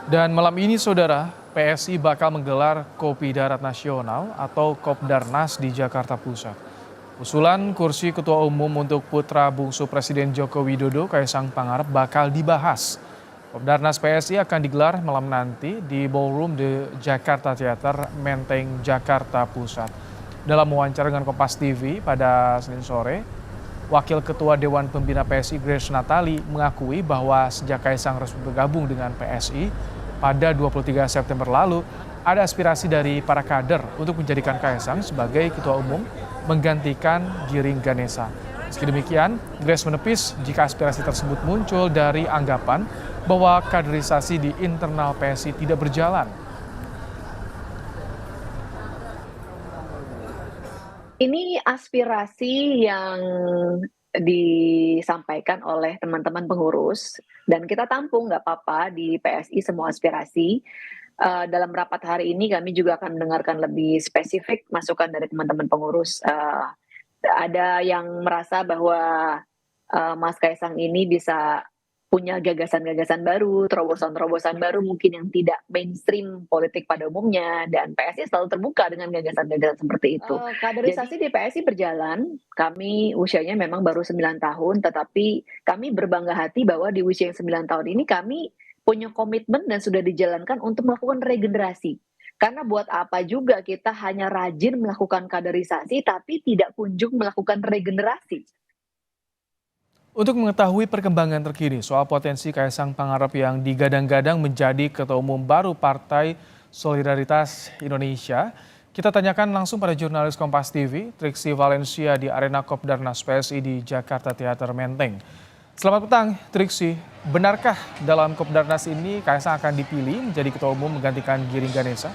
Dan malam ini saudara, PSI bakal menggelar Kopi Darat Nasional atau Kopdarnas di Jakarta Pusat. Usulan kursi Ketua Umum untuk putra bungsu Presiden Joko Widodo, Kaisang Pangarep bakal dibahas. Kopdarnas PSI akan digelar malam nanti di Ballroom The Jakarta Theater, Menteng, Jakarta Pusat. Dalam wawancara dengan Kompas TV pada Senin sore, Wakil Ketua Dewan Pembina PSI Grace Natali mengakui bahwa sejak Kaisang resmi bergabung dengan PSI pada 23 September lalu, ada aspirasi dari para kader untuk menjadikan Kaisang sebagai Ketua Umum menggantikan Giring Ganesa. Meski demikian, Grace menepis jika aspirasi tersebut muncul dari anggapan bahwa kaderisasi di internal PSI tidak berjalan. Ini aspirasi yang disampaikan oleh teman-teman pengurus dan kita tampung nggak apa-apa di PSI semua aspirasi. Dalam rapat hari ini kami juga akan mendengarkan lebih spesifik masukan dari teman-teman pengurus. Ada yang merasa bahwa Mas Kaisang ini bisa punya gagasan-gagasan baru, terobosan-terobosan baru mungkin yang tidak mainstream politik pada umumnya, dan PSI selalu terbuka dengan gagasan-gagasan seperti itu. Kaderisasi di PSI berjalan, kami usianya memang baru 9 tahun, tetapi kami berbangga hati bahwa di usia yang 9 tahun ini kami punya komitmen dan sudah dijalankan untuk melakukan regenerasi. Karena buat apa juga kita hanya rajin melakukan kaderisasi tapi tidak kunjung melakukan regenerasi. Untuk mengetahui perkembangan terkini soal potensi Kaisang Pangarep yang digadang-gadang menjadi Ketua Umum baru Partai Solidaritas Indonesia, kita tanyakan langsung pada jurnalis Kompas TV, Triksi Valencia di Arena Kopdarnas PSI di Jakarta Theater Menteng. Selamat petang, Triksi. Benarkah dalam Kopdarnas ini Kaisang akan dipilih menjadi Ketua Umum menggantikan Giring Ganesa?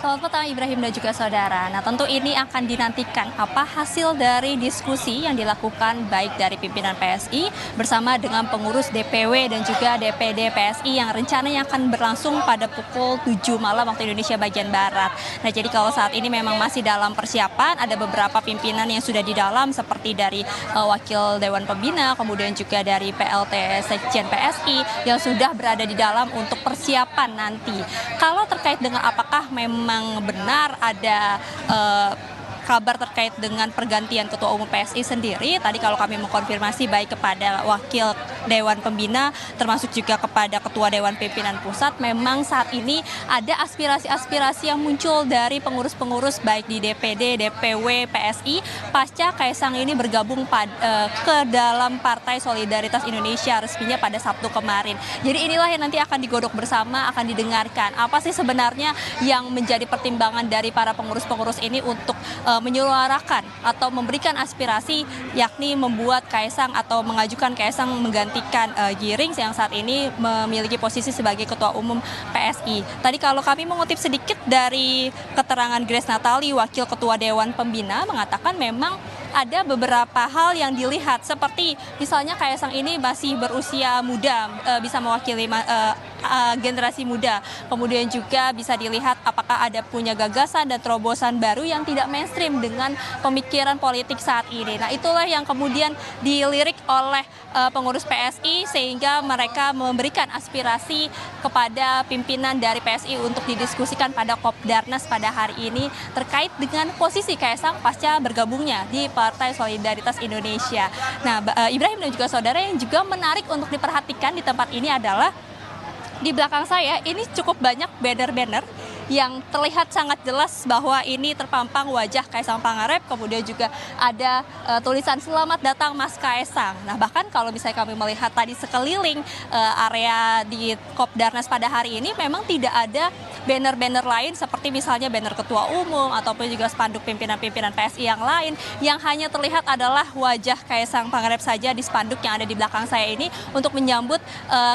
Selamat petang Ibrahim dan juga saudara. Nah, tentu ini akan dinantikan apa hasil dari diskusi yang dilakukan baik dari pimpinan PSI bersama dengan pengurus DPW dan juga DPD PSI yang rencananya akan berlangsung pada pukul 7 malam waktu Indonesia bagian Barat. Nah, jadi kalau saat ini memang masih dalam persiapan, ada beberapa pimpinan yang sudah di dalam seperti dari Wakil Dewan Pembina, kemudian juga dari PLT Sekjen PSI yang sudah berada di dalam untuk persiapan nanti. Kalau terkait dengan apakah memang benar ada kabar terkait dengan pergantian Ketua Umum PSI sendiri, tadi kalau kami mengkonfirmasi baik kepada Wakil Dewan Pembina termasuk juga kepada Ketua Dewan Pimpinan Pusat, memang saat ini ada aspirasi-aspirasi yang muncul dari pengurus-pengurus baik di DPD, DPW, PSI pasca Kaisang ini bergabung ke dalam Partai Solidaritas Indonesia resminya pada Sabtu kemarin. Jadi inilah yang nanti akan digodok bersama, akan didengarkan. Apa sih sebenarnya yang menjadi pertimbangan dari para pengurus-pengurus ini untuk menyuarakan atau memberikan aspirasi, yakni membuat Kaisang atau mengajukan Kaisang menggantikan Giring yang saat ini memiliki posisi sebagai Ketua Umum PSI. Tadi kalau kami mengutip sedikit dari keterangan Grace Natali, Wakil Ketua Dewan Pembina, mengatakan memang ada beberapa hal yang dilihat seperti misalnya Kaisang ini masih berusia muda, bisa mewakili generasi muda. Kemudian juga bisa dilihat apakah ada punya gagasan dan terobosan baru yang tidak mainstream dengan pemikiran politik saat ini. Nah, itulah yang kemudian dilirik oleh pengurus PSI sehingga mereka memberikan aspirasi kepada pimpinan dari PSI untuk didiskusikan pada Kopdarnas pada hari ini terkait dengan posisi Kaisang pasca bergabungnya di Partai Solidaritas Indonesia. Nah, Ibrahim dan juga saudara, yang juga menarik untuk diperhatikan di tempat ini adalah di belakang saya ini cukup banyak banner-banner yang terlihat sangat jelas bahwa ini terpampang wajah Kaisang Pangarep, kemudian juga ada tulisan "Selamat datang Mas Kaisang". Nah, bahkan kalau misalnya kami melihat tadi sekeliling area di Kopdarnas pada hari ini memang tidak ada banner-banner lain seperti misalnya banner Ketua Umum ataupun juga spanduk pimpinan-pimpinan PSI yang lain, yang hanya terlihat adalah wajah Kaisang Pangarep saja di spanduk yang ada di belakang saya ini untuk menyambut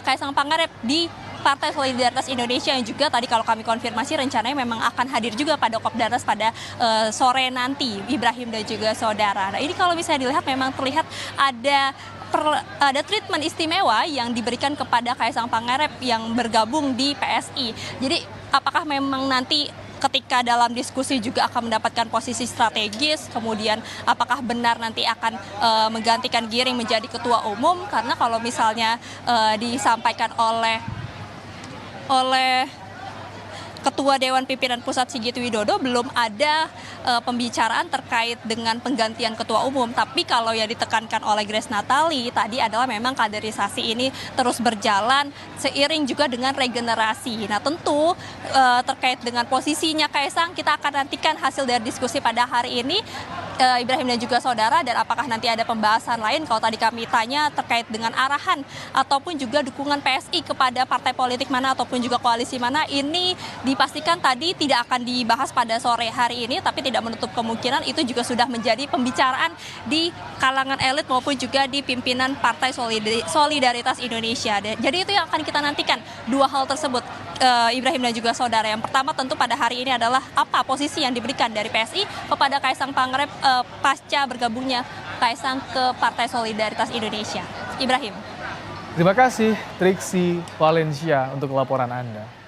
Kaisang Pangarep di Partai Solidaritas Indonesia, yang juga tadi kalau kami konfirmasi rencananya memang akan hadir juga pada Kopdarnas pada sore nanti, Ibrahim dan juga saudara. Nah, ini kalau bisa dilihat memang terlihat ada treatment istimewa yang diberikan kepada Kaisang Pangarep yang bergabung di PSI. Jadi apakah memang nanti ketika dalam diskusi juga akan mendapatkan posisi strategis, kemudian apakah benar nanti akan menggantikan Giring menjadi ketua umum, karena kalau misalnya disampaikan oleh Ketua Dewan Pimpinan Pusat Sigit Widodo belum ada pembicaraan terkait dengan penggantian ketua umum. Tapi kalau yang ditekankan oleh Grace Natali tadi adalah memang kaderisasi ini terus berjalan seiring juga dengan regenerasi. Nah tentu terkait dengan posisinya Kaisang, kita akan nantikan hasil dari diskusi pada hari ini. Ibrahim dan juga saudara, dan apakah nanti ada pembahasan lain kalau tadi kami tanya terkait dengan arahan ataupun juga dukungan PSI kepada partai politik mana ataupun juga koalisi mana, ini dipastikan tadi tidak akan dibahas pada sore hari ini, tapi tidak menutup kemungkinan itu juga sudah menjadi pembicaraan di kalangan elit maupun juga di pimpinan Partai Solidaritas Indonesia. Jadi itu yang akan kita nantikan, dua hal tersebut, Ibrahim dan juga saudara. Yang pertama tentu pada hari ini adalah apa posisi yang diberikan dari PSI kepada Kaisang Pangarep pasca bergabungnya Kaisang ke Partai Solidaritas Indonesia. Ibrahim. Terima kasih Triksi Valencia untuk laporan Anda.